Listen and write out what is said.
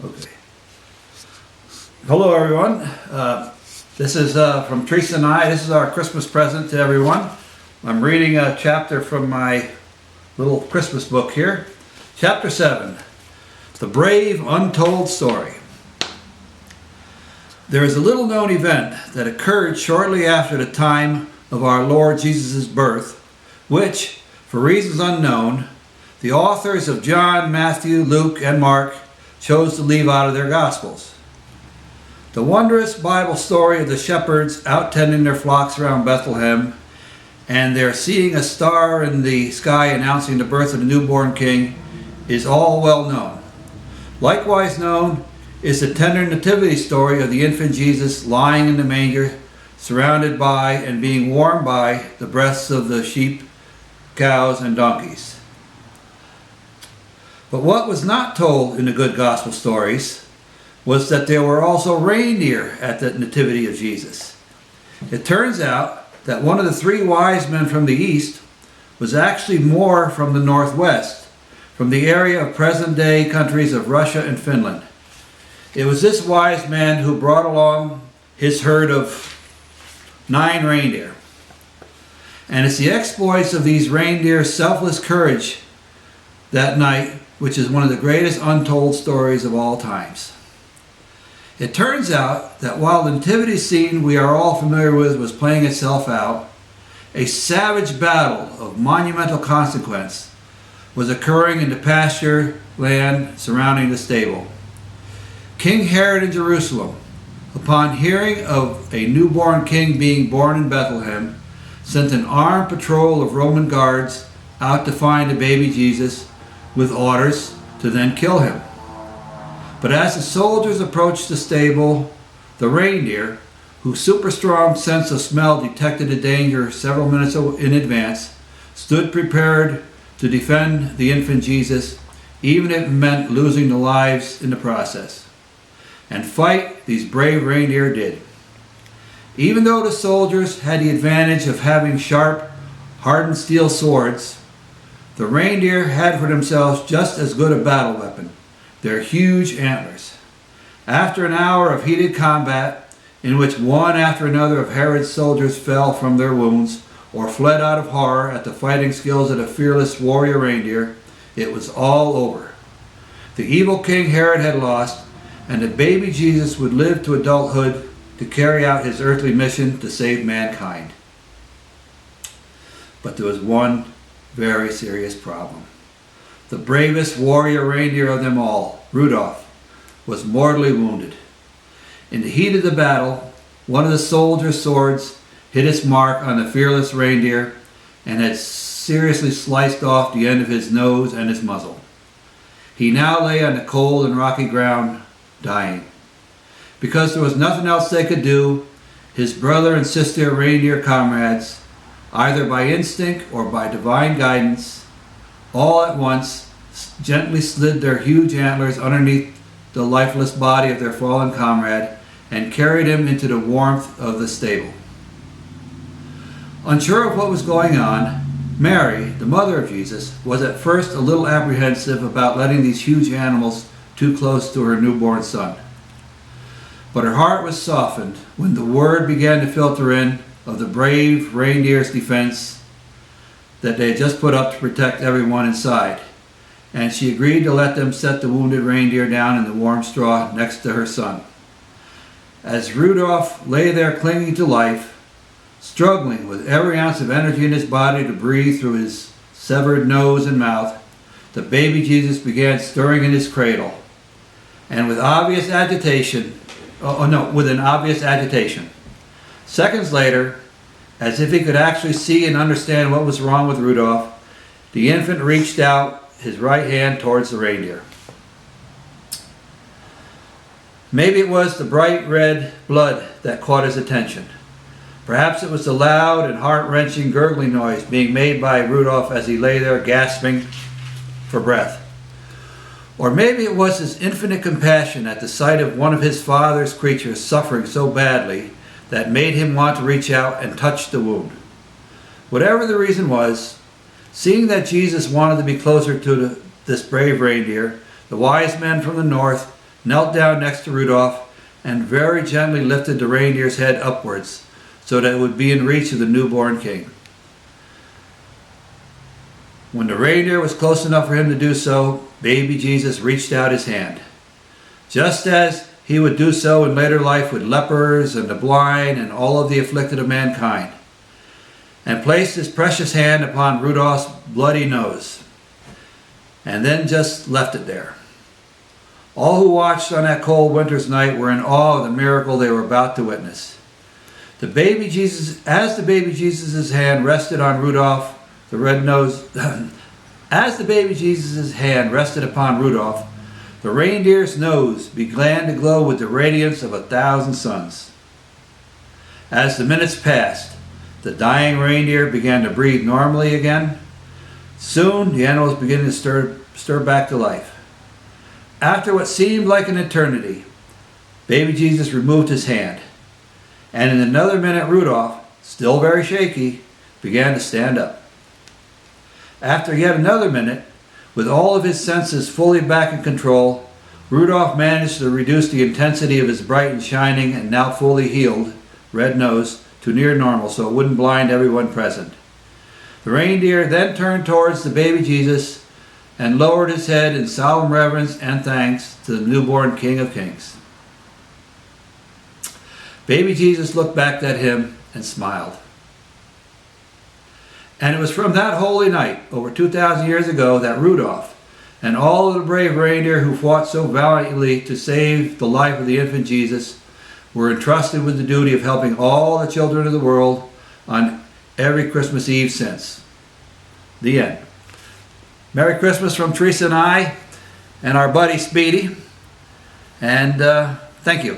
Okay. Hello, everyone. This is from Teresa and I. This is our Christmas present to everyone. I'm reading a chapter from my little Christmas book here. Chapter 7, The Brave Untold Story. There is a little known event that occurred shortly after the time of our Lord Jesus' birth, which, for reasons unknown, the authors of John, Matthew, Luke, and Mark chose to leave out of their Gospels. The wondrous Bible story of the shepherds out tending their flocks around Bethlehem and their seeing a star in the sky announcing the birth of the newborn king is all well known. Likewise known is the tender nativity story of the infant Jesus lying in the manger, surrounded by and being warmed by the breasts of the sheep, cows, and donkeys. But what was not told in the good gospel stories was that there were also reindeer at the nativity of Jesus. It turns out that one of the three wise men from the east was actually more from the northwest, from the area of present-day countries of Russia and Finland. It was this wise man who brought along his herd of 9 reindeer. And it's the exploits of these reindeer's selfless courage that night which is one of the greatest untold stories of all times. It turns out that while the nativity scene we are all familiar with was playing itself out, a savage battle of monumental consequence was occurring in the pasture land surrounding the stable. King Herod in Jerusalem, upon hearing of a newborn king being born in Bethlehem, sent an armed patrol of Roman guards out to find the baby Jesus with orders to then kill him. But as the soldiers approached the stable, the reindeer, whose super strong sense of smell detected the danger several minutes in advance, stood prepared to defend the infant Jesus, even if it meant losing their lives in the process. And fight these brave reindeer did. Even though the soldiers had the advantage of having sharp, hardened steel swords, the reindeer had for themselves just as good a battle weapon, their huge antlers. After an hour of heated combat, in which one after another of Herod's soldiers fell from their wounds or fled out of horror at the fighting skills of the fearless warrior reindeer, it was all over. The evil King Herod had lost, and the baby Jesus would live to adulthood to carry out his earthly mission to save mankind. But there was one very serious problem. The bravest warrior reindeer of them all, Rudolf, was mortally wounded. In the heat of the battle, one of the soldiers' swords hit its mark on the fearless reindeer and had seriously sliced off the end of his nose and his muzzle. He now lay on the cold and rocky ground, dying. Because there was nothing else they could do, his brother and sister reindeer comrades, either by instinct or by divine guidance, all at once gently slid their huge antlers underneath the lifeless body of their fallen comrade and carried him into the warmth of the stable. Unsure of what was going on, Mary, the mother of Jesus, was at first a little apprehensive about letting these huge animals too close to her newborn son. But her heart was softened when the word began to filter in of the brave reindeer's defense that they had just put up to protect everyone inside, and she agreed to let them set the wounded reindeer down in the warm straw next to her son. As Rudolf lay there clinging to life, struggling with every ounce of energy in his body to breathe through his severed nose and mouth, the baby Jesus began stirring in his cradle, and with an obvious agitation. Seconds later, as if he could actually see and understand what was wrong with Rudolf, the infant reached out his right hand towards the reindeer. Maybe it was the bright red blood that caught his attention. Perhaps it was the loud and heart-wrenching gurgling noise being made by Rudolf as he lay there gasping for breath. Or maybe it was his infinite compassion at the sight of one of his father's creatures suffering so badly that made him want to reach out and touch the wound. Whatever the reason was, seeing that Jesus wanted to be closer to this brave reindeer, the wise men from the north knelt down next to Rudolph and very gently lifted the reindeer's head upwards so that it would be in reach of the newborn king. When the reindeer was close enough for him to do so, baby Jesus reached out his hand, just as he would do so in later life with lepers and the blind and all of the afflicted of mankind, and placed his precious hand upon Rudolph's bloody nose, and then just left it there. All who watched on that cold winter's night were in awe of the miracle they were about to witness. As the baby Jesus' hand rested on Rudolph, the red-nosed, as the baby Jesus' hand rested upon Rudolph, the reindeer's nose began to glow with the radiance of 1,000 suns. As the minutes passed, the dying reindeer began to breathe normally again. Soon, the animal was beginning to stir back to life. After what seemed like an eternity, baby Jesus removed his hand, and in another minute Rudolph, still very shaky, began to stand up. After yet another minute, with all of his senses fully back in control, Rudolph managed to reduce the intensity of his bright and shining and now fully healed red nose to near normal so it wouldn't blind everyone present. The reindeer then turned towards the baby Jesus and lowered his head in solemn reverence and thanks to the newborn King of Kings. Baby Jesus looked back at him and smiled. And it was from that holy night, over 2,000 years ago, that Rudolph and all of the brave reindeer who fought so valiantly to save the life of the infant Jesus were entrusted with the duty of helping all the children of the world on every Christmas Eve since. The end. Merry Christmas from Teresa and I and our buddy Speedy. And thank you.